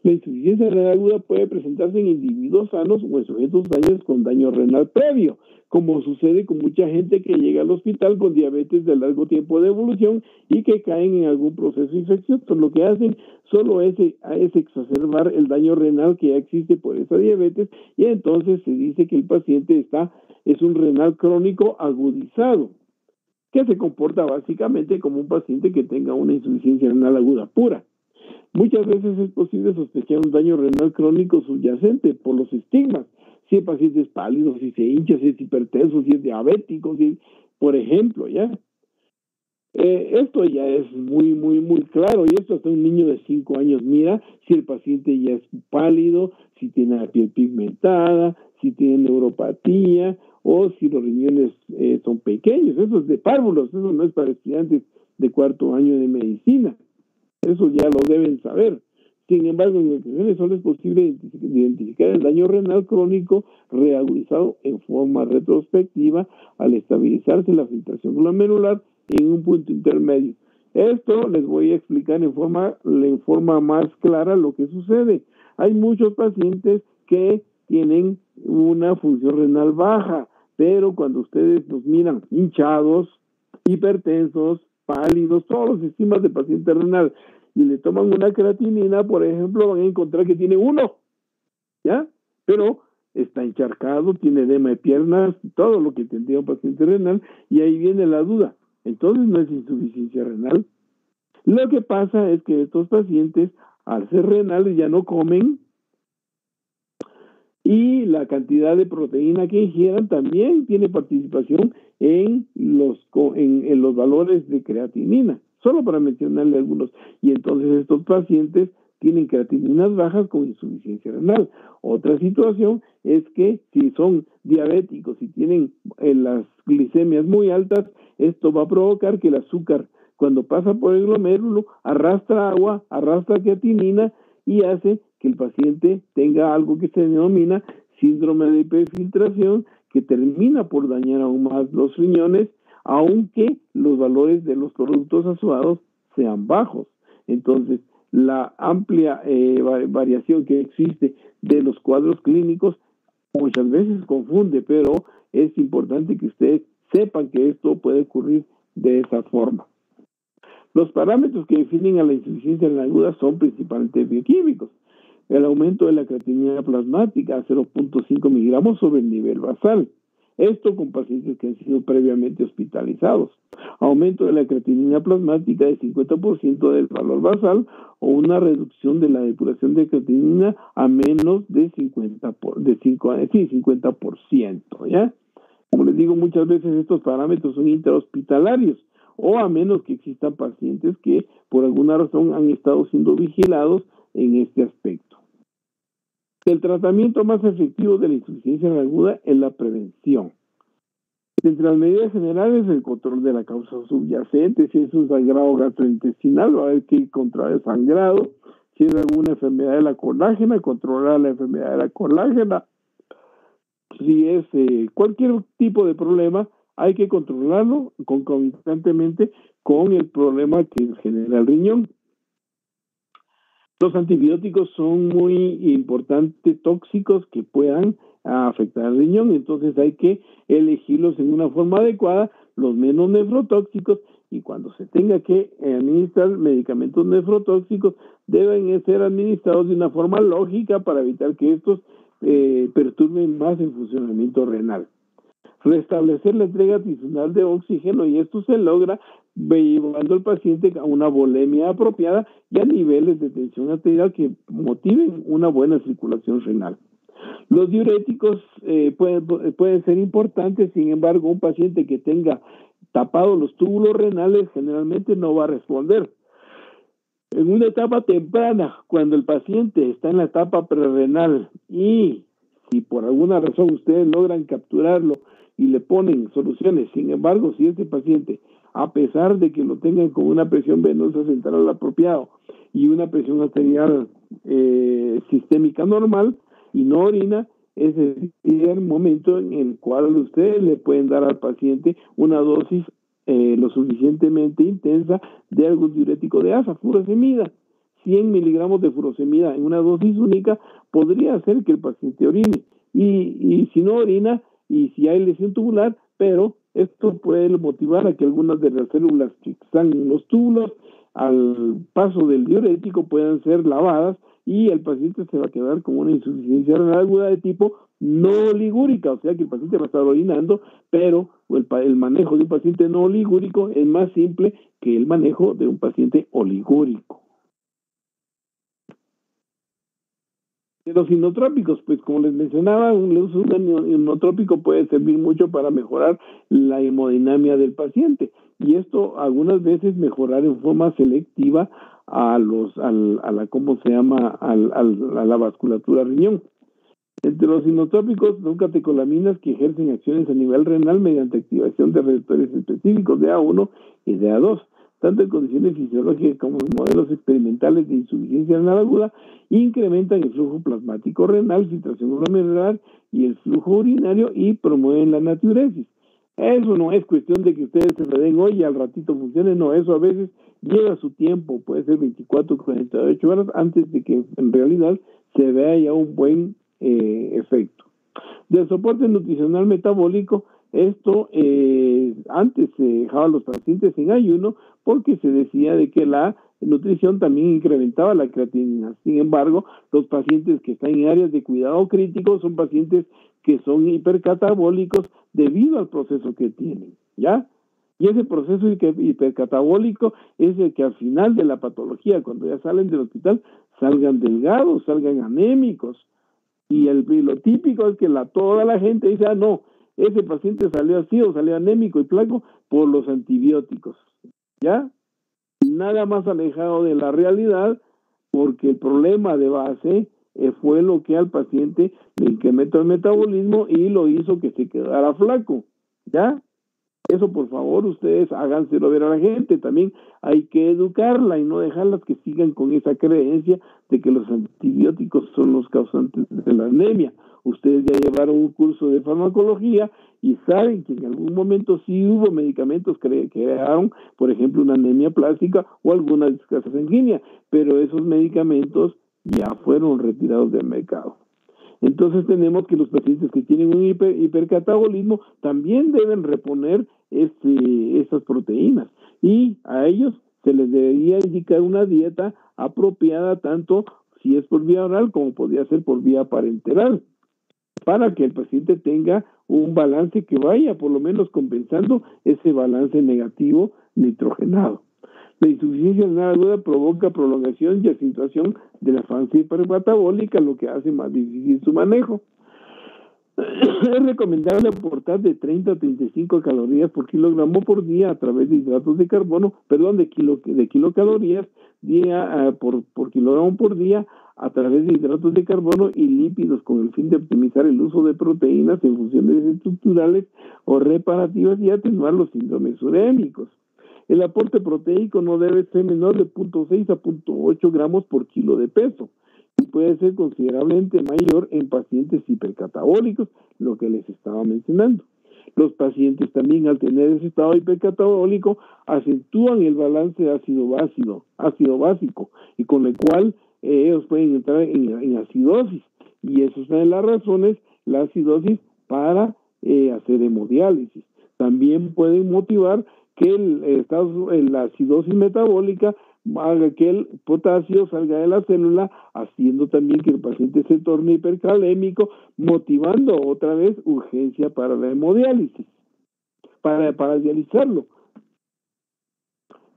[SPEAKER 1] La insuficiencia renal aguda puede presentarse en individuos sanos o en sujetos daños con daño renal previo, como sucede con mucha gente que llega al hospital con diabetes de largo tiempo de evolución y que caen en algún proceso infeccioso. Lo que hacen solo es exacerbar el daño renal que ya existe por esa diabetes y entonces se dice que el paciente es un renal crónico agudizado, que se comporta básicamente como un paciente que tenga una insuficiencia renal aguda pura. Muchas veces es posible sospechar un daño renal crónico subyacente por los estigmas. Si el paciente es pálido, si se hincha, si es hipertenso, si es diabético, por ejemplo, ¿ya? Esto ya es muy, muy, muy claro, y esto hasta un niño de 5 años mira si el paciente ya es pálido, si tiene la piel pigmentada, si tiene neuropatía, o si los riñones son pequeños. Eso es de párvulos, eso no es para estudiantes de 4º año de medicina. Eso ya lo deben saber. Sin embargo, en ocasiones solo es posible identificar el daño renal crónico reagudizado en forma retrospectiva al estabilizarse la filtración glomerular en un punto intermedio. Esto les voy a explicar en forma más clara lo que sucede. Hay muchos pacientes que tienen una función renal baja, pero cuando ustedes los miran hinchados, hipertensos, pálidos, todos los estigmas de paciente renal, y le toman una creatinina, por ejemplo, van a encontrar que tiene 1, ¿ya? Pero está encharcado, tiene edema de piernas, todo lo que tendría un paciente renal, y ahí viene la duda. Entonces no es insuficiencia renal. Lo que pasa es que estos pacientes, al ser renales, ya no comen, y la cantidad de proteína que ingieran también tiene participación en los valores de creatinina, solo para mencionarle algunos. Y entonces estos pacientes tienen creatininas bajas con insuficiencia renal. Otra situación es que si son diabéticos y tienen las glicemias muy altas, esto va a provocar que el azúcar, cuando pasa por el glomérulo, arrastra agua, arrastra creatinina y hace que el paciente tenga algo que se denomina síndrome de hiperfiltración que termina por dañar aún más los riñones, aunque los valores de los productos azuados sean bajos. Entonces, la amplia variación que existe de los cuadros clínicos muchas veces confunde, pero es importante que ustedes sepan que esto puede ocurrir de esa forma. Los parámetros que definen a la insuficiencia renal aguda son principalmente bioquímicos. El aumento de la creatinina plasmática a 0.5 miligramos sobre el nivel basal. Esto con pacientes que han sido previamente hospitalizados. Aumento de la creatinina plasmática de 50% del valor basal o una reducción de la depuración de creatinina a menos de 50%, ¿ya? Como les digo, muchas veces estos parámetros son intrahospitalarios o a menos que existan pacientes que por alguna razón han estado siendo vigilados en este aspecto. El tratamiento más efectivo de la insuficiencia renal aguda es la prevención. Entre las medidas generales, el control de la causa subyacente. Si es un sangrado gastrointestinal, va a haber que controlar el sangrado. Si es alguna enfermedad de la colágena, controlar la enfermedad de la colágena. Si es cualquier tipo de problema, hay que controlarlo concomitantemente con el problema que genera el riñón. Los antibióticos son muy importantes, tóxicos que puedan afectar al riñón, entonces hay que elegirlos en una forma adecuada, los menos nefrotóxicos, y cuando se tenga que administrar medicamentos nefrotóxicos, deben ser administrados de una forma lógica para evitar que estos perturben más el funcionamiento renal. Restablecer la entrega adicional de oxígeno, y esto se logra llevando al paciente a una volemia apropiada y a niveles de tensión arterial que motiven una buena circulación renal. Los diuréticos pueden ser importantes, sin embargo, un paciente que tenga tapados los túbulos renales generalmente no va a responder. En una etapa temprana, cuando el paciente está en la etapa prerrenal y si por alguna razón ustedes logran capturarlo y le ponen soluciones, sin embargo, si este paciente, a pesar de que lo tengan con una presión venosa central apropiada y una presión arterial sistémica normal y no orina, ese es el momento en el cual ustedes le pueden dar al paciente una dosis lo suficientemente intensa de algún diurético de asa, furosemida. 100 miligramos de furosemida en una dosis única podría hacer que el paciente orine. Y si no orina, y si hay lesión tubular, pero esto puede motivar a que algunas de las células que están en los túbulos al paso del diurético puedan ser lavadas y el paciente se va a quedar con una insuficiencia renal aguda de tipo no oligúrica, o sea que el paciente va a estar orinando, pero el manejo de un paciente no oligúrico es más simple que el manejo de un paciente oligúrico. De los inotrópicos, pues como les mencionaba, un uso de un inotrópico puede servir mucho para mejorar la hemodinamia del paciente, y esto algunas veces mejorar en forma selectiva a la vasculatura riñón. Entre los inotrópicos son catecolaminas que ejercen acciones a nivel renal mediante activación de receptores específicos de A1 y de A2, tanto en condiciones fisiológicas como en modelos experimentales de insuficiencia renal aguda, incrementan el flujo plasmático renal, filtración glomerular y el flujo urinario y promueven la natriuresis. Eso no es cuestión de que ustedes se le den hoy y al ratito funcione, no, eso a veces lleva su tiempo, puede ser 24 o 48 horas antes de que en realidad se vea ya un buen efecto. Del soporte nutricional metabólico, esto antes se dejaba a los pacientes en ayuno porque se decía de que la nutrición también incrementaba la creatinina. Sin embargo, los pacientes que están en áreas de cuidado crítico son pacientes que son hipercatabólicos debido al proceso que tienen, ¿ya? Y ese proceso hipercatabólico es el que al final de la patología, cuando ya salen del hospital, salgan delgados, salgan anémicos. Y lo típico es que toda la gente dice, no, ese paciente salió así o salió anémico y flaco por los antibióticos, ¿ya? Nada más alejado de la realidad, porque el problema de base fue lo que al paciente le incrementó el metabolismo y lo hizo que se quedara flaco, ¿ya? Eso, por favor, ustedes háganselo ver a la gente. También hay que educarla y no dejarlas que sigan con esa creencia de que los antibióticos son los causantes de la anemia ustedes ya llevaron un curso de farmacología y saben que en algún momento sí hubo medicamentos que crearon, por ejemplo, una anemia plástica o alguna desgasta sanguínea, pero esos medicamentos ya fueron retirados del mercado. Entonces tenemos que los pacientes que tienen un hipercatabolismo también deben reponer estas proteínas, y a ellos se les debería indicar una dieta apropiada, tanto si es por vía oral como podría ser por vía parenteral, para que el paciente tenga un balance que vaya por lo menos compensando ese balance negativo nitrogenado. La insuficiencia renal aguda provoca prolongación y acentuación de la fase hipermetabólica, lo que hace más difícil su manejo. Es recomendable aportar de 30 a 35 calorías por kilogramo por día a través de hidratos de carbono, de kilocalorías por kilogramo por día a través de hidratos de carbono y lípidos, con el fin de optimizar el uso de proteínas en funciones estructurales o reparativas y atenuar los síndromes urémicos. El aporte proteico no debe ser menor de 0.6 a 0.8 gramos por kilo de peso, y puede ser considerablemente mayor en pacientes hipercatabólicos, lo que les estaba mencionando. Los pacientes también, al tener ese estado hipercatabólico, acentúan el balance de ácido básico, y con el cual ellos pueden entrar en acidosis, y eso es una de las razones, la acidosis, para hacer hemodiálisis. También pueden motivar que la acidosis metabólica haga que el potasio salga de la célula, haciendo también que el paciente se torne hipercalémico, motivando otra vez urgencia para la hemodiálisis, para dializarlo.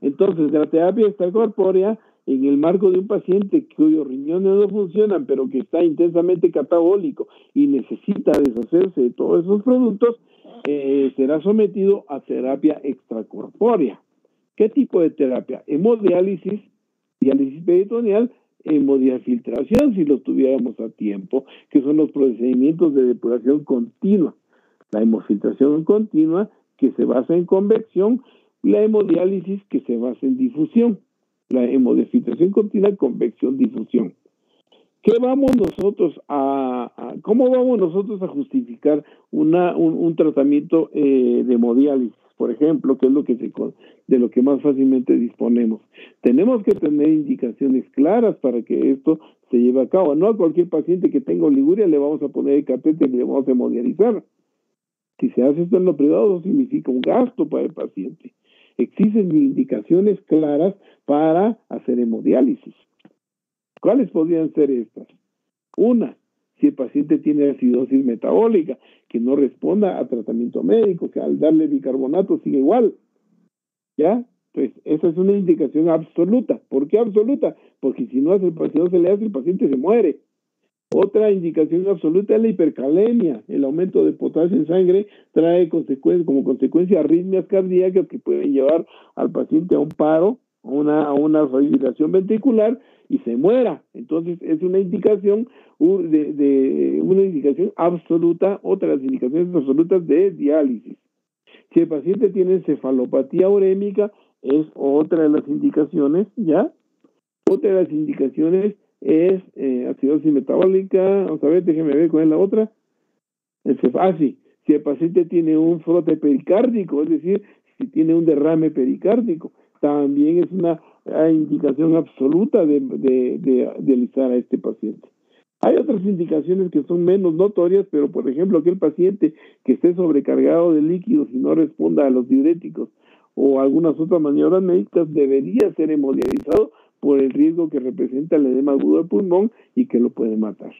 [SPEAKER 1] Entonces, la terapia extracorpórea, en el marco de un paciente cuyos riñones no funcionan, pero que está intensamente catabólico y necesita deshacerse de todos esos productos, será sometido a terapia extracorpórea. ¿Qué tipo de terapia? Hemodiálisis, diálisis peritoneal, hemodiafiltración, si lo tuviéramos a tiempo, que son los procedimientos de depuración continua. La hemofiltración continua, que se basa en convección, la hemodiálisis, que se basa en difusión. La hemodiafiltración continua, convección, difusión. ¿Cómo vamos nosotros a justificar un tratamiento de hemodiálisis, por ejemplo, que es de lo que más fácilmente disponemos? Tenemos que tener indicaciones claras para que esto se lleve a cabo. No a cualquier paciente que tenga oliguria le vamos a poner el catéter y le vamos a hemodializar. Si se hace esto en lo privado, significa un gasto para el paciente. Existen indicaciones claras para hacer hemodiálisis. ¿Cuáles podrían ser estas? Una, si el paciente tiene acidosis metabólica, que no responda a tratamiento médico, que al darle bicarbonato sigue igual. ¿Ya? Pues esa es una indicación absoluta. ¿Por qué absoluta? Porque si no se le hace, el paciente se muere. Otra indicación absoluta es la hipercalemia. El aumento de potasio en sangre trae como consecuencia arritmias cardíacas que pueden llevar al paciente a un paro, a una fibrilación ventricular, y se muera. Entonces es una indicación una indicación absoluta, otra de las indicaciones absolutas de diálisis. Si el paciente tiene encefalopatía urémica, es otra de las indicaciones, ¿ya? Otra de las indicaciones es acidosis metabólica. Vamos a ver, déjeme ver cuál es la otra. Sí. Si el paciente tiene un frote pericárdico, es decir, si tiene un derrame pericárdico, también es una indicación absoluta de dializar a este paciente. Hay otras indicaciones que son menos notorias, pero por ejemplo, aquel paciente que esté sobrecargado de líquidos y no responda a los diuréticos o algunas otras maniobras médicas, debería ser hemodializado por el riesgo que representa el edema agudo del pulmón y que lo puede matar.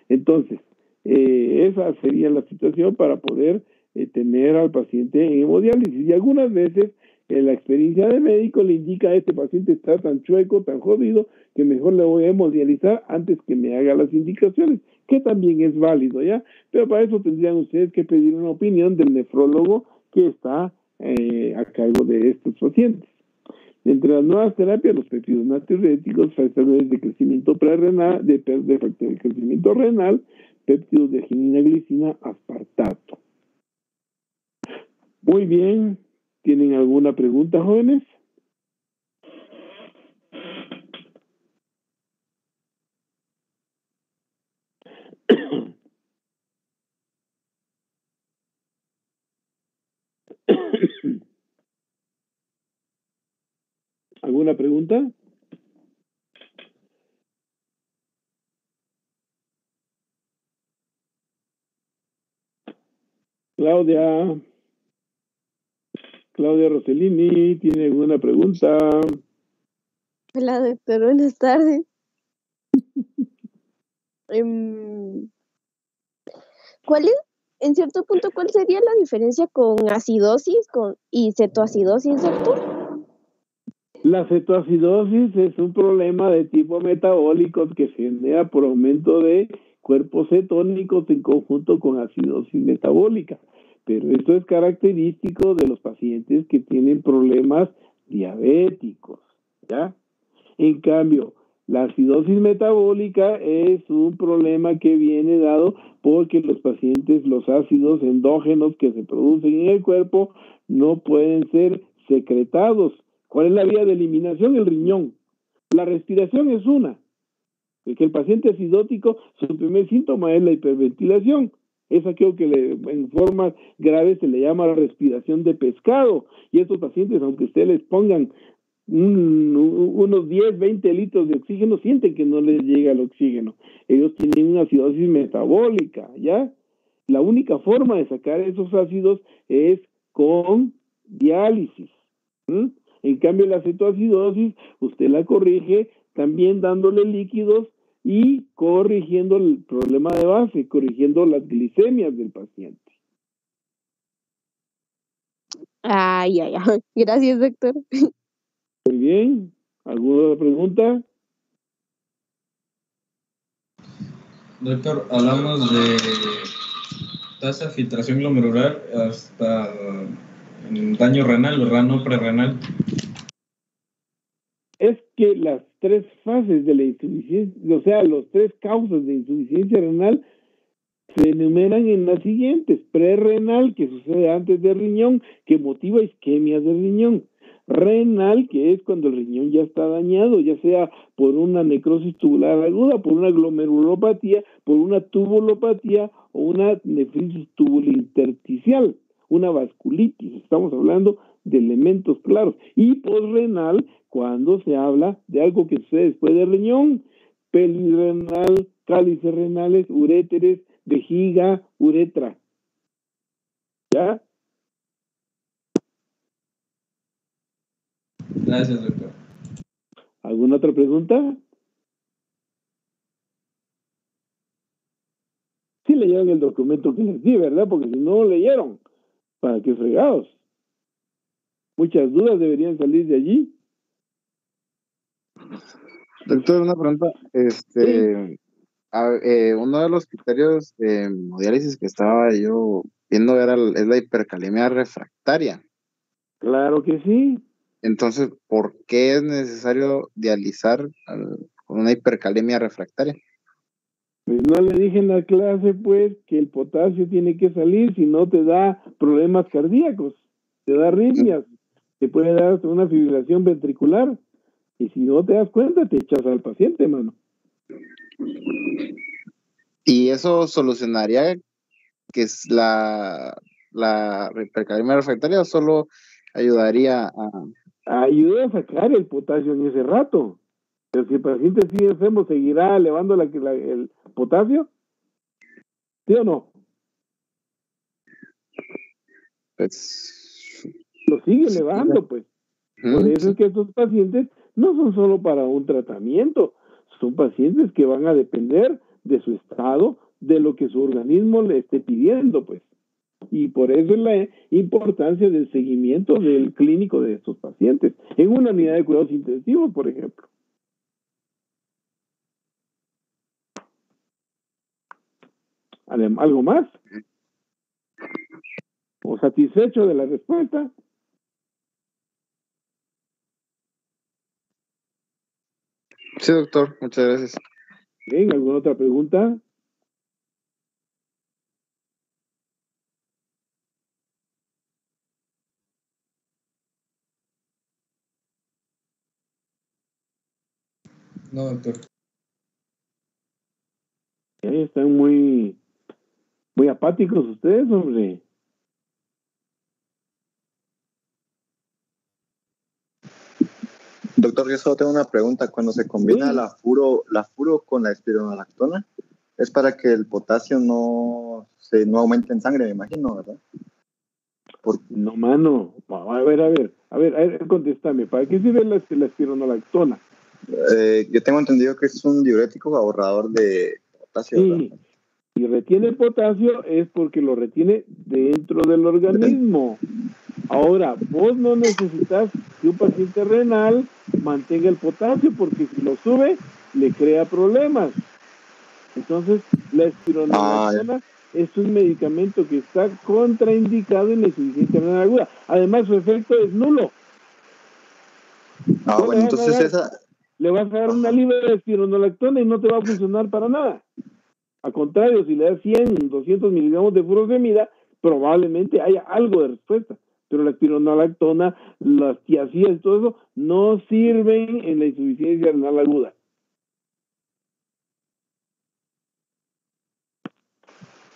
[SPEAKER 1] Entonces, esa sería la situación para poder tener al paciente en hemodiálisis. Y algunas veces la experiencia de médico le indica a este paciente está tan chueco, tan jodido, que mejor le voy a hemodializar antes que me haga las indicaciones, que también es válido, ¿ya? Pero para eso tendrían ustedes que pedir una opinión del nefrólogo que está a cargo de estos pacientes. Entre las nuevas terapias, los péptidos natriuréticos, factores de crecimiento prerrenal, de factor de crecimiento renal, péptidos de arginina, glicina, aspartato. Muy bien. ¿Tienen alguna pregunta, jóvenes? ¿Alguna pregunta? Claudia Rossellini, ¿tiene alguna pregunta?
[SPEAKER 7] Hola, doctor, buenas tardes. En cierto punto, cuál sería la diferencia con acidosis y cetoacidosis, doctor?
[SPEAKER 1] La cetoacidosis es un problema de tipo metabólico que se genera por aumento de cuerpos cetónicos en conjunto con acidosis metabólica. Pero esto es característico de los pacientes que tienen problemas diabéticos, ¿ya? En cambio, la acidosis metabólica es un problema que viene dado porque los pacientes, los ácidos endógenos que se producen en el cuerpo no pueden ser secretados. ¿Cuál es la vía de eliminación? El riñón. La respiración es una. Porque el paciente acidótico, su primer síntoma es la hiperventilación. Es aquello que en formas graves se le llama respiración de pescado. Y estos pacientes, aunque ustedes les pongan unos 10, 20 litros de oxígeno, sienten que no les llega el oxígeno. Ellos tienen una acidosis metabólica, ¿ya? La única forma de sacar esos ácidos es con diálisis. En cambio, la cetoacidosis, usted la corrige también dándole líquidos y corrigiendo el problema de base, corrigiendo las glicemias del paciente.
[SPEAKER 7] Ay. Gracias, doctor.
[SPEAKER 1] Muy bien. ¿Alguna otra pregunta?
[SPEAKER 5] Doctor, hablamos de tasa de filtración glomerular hasta daño renal, ¿verdad? No prerrenal.
[SPEAKER 1] Es que las tres fases de la insuficiencia, o sea, las tres causas de insuficiencia renal se enumeran en las siguientes: prerrenal, que sucede antes del riñón, que motiva isquemias del riñón; renal, que es cuando el riñón ya está dañado, ya sea por una necrosis tubular aguda, por una glomerulopatía, por una tubulopatía o una nefritis tubulointersticial, una vasculitis. Estamos hablando de elementos claros. Y posrenal, cuando se habla de algo que sucede después del riñón: pelirrenal, cálices renales, uréteres, vejiga, uretra. ¿Ya?
[SPEAKER 5] Gracias, doctor.
[SPEAKER 1] ¿Alguna otra pregunta? Sí leyeron el documento que les di, ¿verdad? Porque si no lo leyeron, ¿para qué fregados? Muchas dudas deberían salir de allí.
[SPEAKER 8] Doctor, una pregunta.
[SPEAKER 1] Sí.
[SPEAKER 8] Uno de los criterios de hemodiálisis que estaba yo viendo es la hipercalemia refractaria.
[SPEAKER 1] Claro que sí.
[SPEAKER 8] Entonces, ¿por qué es necesario dializar con una hipercalemia refractaria?
[SPEAKER 1] Pues no le dije en la clase, pues, que el potasio tiene que salir, si no te da problemas cardíacos, te da arritmias, te puede dar una fibrilación ventricular, y si no te das cuenta, te echas al paciente, mano.
[SPEAKER 8] ¿Y eso solucionaría que es la hipercalemia refractaria o solo ayudaría a...?
[SPEAKER 1] Ayuda a sacar el potasio en ese rato. Pero si el paciente sigue enfermo, ¿seguirá elevando el potasio? ¿Sí o no?
[SPEAKER 8] Pues...
[SPEAKER 1] Lo sigue elevando, pues. Por eso es que estos pacientes no son solo para un tratamiento, son pacientes que van a depender de su estado, de lo que su organismo le esté pidiendo, pues. Y por eso es la importancia del seguimiento del clínico de estos pacientes en una unidad de cuidados intensivos, por ejemplo. ¿Algo más? ¿O satisfecho de la respuesta?
[SPEAKER 8] Sí, doctor, muchas gracias.
[SPEAKER 1] Bien, ¿alguna otra pregunta?
[SPEAKER 5] No, doctor.
[SPEAKER 1] Están muy apáticos ustedes, hombre.
[SPEAKER 3] Doctor, yo solo tengo una pregunta. Cuando se combina
[SPEAKER 1] Sí.
[SPEAKER 3] la furo con la espironolactona, es para que el potasio no aumente en sangre, me imagino, ¿verdad?
[SPEAKER 1] No, mano. A ver, contéstame. ¿Para qué sirve la espironolactona?
[SPEAKER 3] Yo tengo entendido que es un diurético ahorrador de potasio, ¿verdad?
[SPEAKER 1] Sí. Si retiene potasio es porque lo retiene dentro del organismo. Ahora, vos no necesitas que un paciente renal mantenga el potasio porque si lo sube, le crea problemas. Entonces, la espironolactona es un medicamento que está contraindicado en la insuficiencia renal aguda. Además, su efecto es nulo.
[SPEAKER 3] Bueno, entonces
[SPEAKER 1] le vas a dar una libra de espironolactona y no te va a funcionar para nada. Al contrario, si le das 100, 200 miligramos de furosemida, probablemente haya algo de respuesta. Pero la espironolactona, las tiazidas y todo eso no sirven en la insuficiencia renal aguda.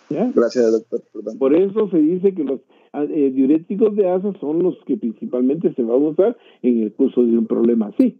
[SPEAKER 1] ¿Ya?
[SPEAKER 3] Gracias, doctor. Perdón.
[SPEAKER 1] Por eso se dice que los diuréticos de asa son los que principalmente se van a usar en el curso de un problema así.